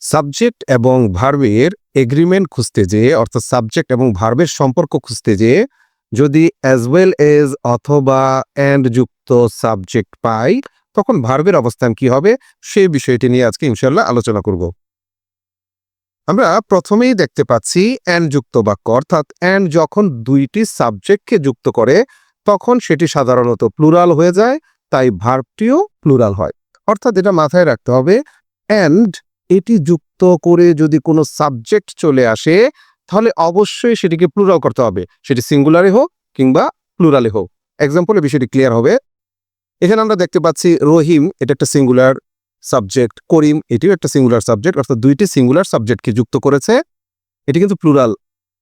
Subject এবং ভার্বের agreement খুঁজতে যেয়ে অর্থাৎ সাবজেক্ট এবং ভার্বের সম্পর্ক খুঁজতে যেয়ে যদি অ্যাজ ওয়েল এজ অথবা অ্যান্ড যুক্ত সাবজেক্ট পাই তখন ভার্বের অবস্থান কি হবে সেই বিষয়টি নিয়ে আজকে ইনশাআল্লাহ আলোচনা করব। আমরা প্রথমেই দেখতে পাচ্ছি অ্যান্ড যুক্ত বাক্য অর্থাৎ অ্যান্ড যখন দুইটি সাবজেক্টকে যুক্ত করে তখন সেটি সাধারণত প্লুরাল হয়ে যায়, তাই ভার্বটিও প্লুরাল হয়। অর্থাৎ এটা মাথায় রাখতে হবে, অ্যান্ড এটি যুক্ত করে যদি কোনো সাবজেক্ট চলে আসে তাহলে অবশ্যই সেটিকে প্লুরাল করতে হবে, সেটি সিঙ্গুলারে হোক কিংবা প্লুরালে হোক। এক্সাম্পলে বিষয়টি ক্লিয়ার হবে। এখানে আমরা দেখতে পাচ্ছি রহিম, এটা একটা সিঙ্গুলার সাবজেক্ট, করিম এটিও একটা সিঙ্গুলার সাবজেক্ট, অর্থাৎ দুইটি সিঙ্গুলার সাবজেক্টকে যুক্ত করেছে। এটি কিন্তু প্লুরাল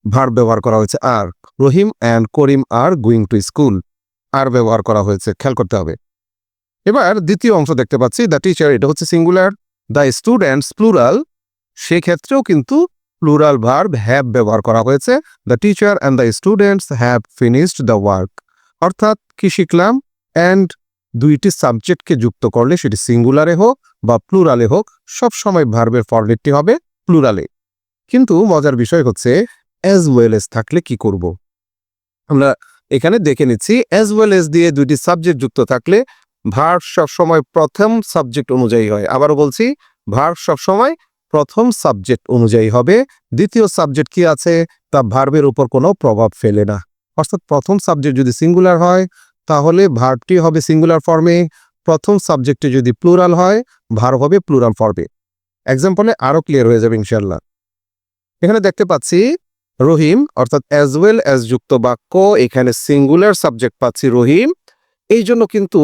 ভার্ব ব্যবহার করা হয়েছে, আর রহিম অ্যান্ড করিম আর গোয়িং টু স্কুল আর ব্যবহার করা হয়েছে, খেয়াল করতে হবে। এবার দ্বিতীয় অংশ দেখতে পাচ্ছি দ্য টিচার, এটা হচ্ছে সিঙ্গুলার, দ্য স্টুডেন্টস প্লুরাল, সেক্ষেত্রেও কিন্তু প্লুরাল ভার্ব হ্যাভ ব্যবহার করা হয়েছে, the teacher and the students have finished the work. অর্থাৎ কি শিখলাম, অ্যান্ড দুইটি সাবজেক্টকে যুক্ত করলে সেটি সিঙ্গুলারে হোক বা প্লুরালে হোক সবসময় ভার্বের ফরম্যাটটি হবে প্লুরালে। কিন্তু মজার বিষয় হচ্ছে অ্যাজ ওয়েল এজ থাকলে কি করব। আমরা এখানে দেখে নিচ্ছি অ্যাজ ওয়েল এজ দিয়ে দুইটি সাবজেক্ট যুক্ত থাকলে ভার্ব সবসময় প্রথম সাবজেক্ট অনুযায়ী হয়। আবারও বলছি, ভার্ব সবসময় প্রথম সাবজেক্ট অনুযায়ী হবে, দ্বিতীয় সাবজেক্ট কি আছে তা ভার্বের উপর কোনো প্রভাব ফেলে না। অর্থাৎ প্রথম সাবজেক্ট যদি সিঙ্গুলার হয় তাহলে ভার্বটি হবে সিঙ্গুলার ফর্মে, প্রথম সাবজেক্টে যদি প্লুরাল হয় ভার্ব হবে প্লুরাল ফর্মে। এক্সাম্পলে আরো ক্লিয়ার হয়ে যাবে ইনশাআল্লাহ। এখানে দেখতে পাচ্ছি রহিম অর্থাৎ অ্যাজ ওয়েল অ্যাজ যুক্ত বাক্য, এখানে সিঙ্গুলার সাবজেক্ট পাচ্ছি রহিম, এই জন্য কিন্তু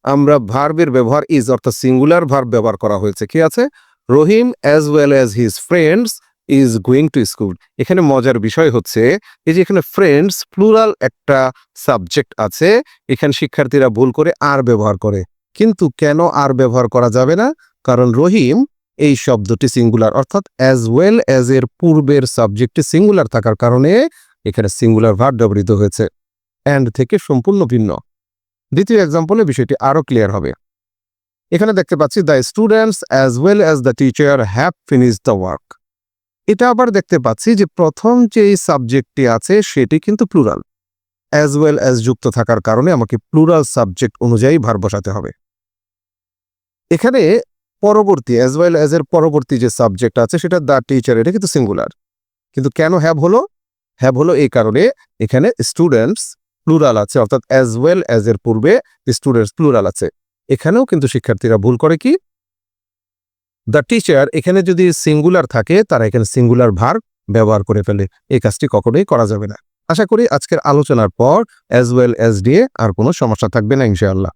আমরা ভার্বের ব্যবহার ইজ অর্থাৎ সিঙ্গুলার ভার্ব ব্যবহার করা হয়েছে। কি আছে, Rahim as well as his friends is going to school. এখানে মজার বিষয় হচ্ছে এই যে এখানে ফ্রেন্ডস প্লুরাল একটা সাবজেক্ট আছে, এখানে শিক্ষার্থীরা ভুল করে আর ব্যবহার করে। কিন্তু কেন আর ব্যবহার করা যাবে না, কারণ রহিম এই শব্দটি সিঙ্গুলার, অর্থাৎ অ্যাজ ওয়েল অ্যাজ এর পূর্বের সাবজেক্টটি সিঙ্গুলার থাকার কারণে এখানে সিঙ্গুলার ভার্ব ব্যবহৃত হয়েছে, অ্যান্ড থেকে সম্পূর্ণ ভিন্ন। দ্বিতীয় এক্সাম্পলে বিষয়টি আরো ক্লিয়ার হবে। এখানে দেখতে পাচ্ছি the students as well as the teacher have finished the work. এটা আবার দেখতে পাচ্ছি যে প্রথম যে সাবজেক্টটি আছে সেটি কিন্তু প্লুরাল, অ্যাজ ওয়েল অ্যাজ যুক্ত থাকার কারণে আমাকে প্লুরাল সাবজেক্ট অনুযায়ী ভার্ব বসাতে হবে। এখানে পরবর্তী অ্যাজ ওয়েল অ্যাজ এর পরবর্তী যে সাবজেক্ট আছে সেটা দ্য টিচার, এটা কিন্তু সিঙ্গুলার, কিন্তু কেন হ্যাভ হলো, হ্যাভ হলো এই কারণে এখানে স্টুডেন্টস প্লুরাল আছে, অর্থাৎ অ্যাজ ওয়েল অ্যাজ এর পূর্বে স্টুডেন্টস প্লুরাল আছে। এখানেও কিন্তু শিক্ষার্থীরা ভুল করে কি, দ্য টিচার এখানে যদি সিঙ্গুলার থাকে তারা এখানে সিঙ্গুলার ভার্ব ব্যবহার করে ফেলে, এই কাজটি কখনোই করা যাবে না। আশা করি আজকের আলোচনার পর অ্যাজ ওয়েল অ্যাজ দিয়ে আর কোনো সমস্যা থাকবে না ইনশাআল্লাহ।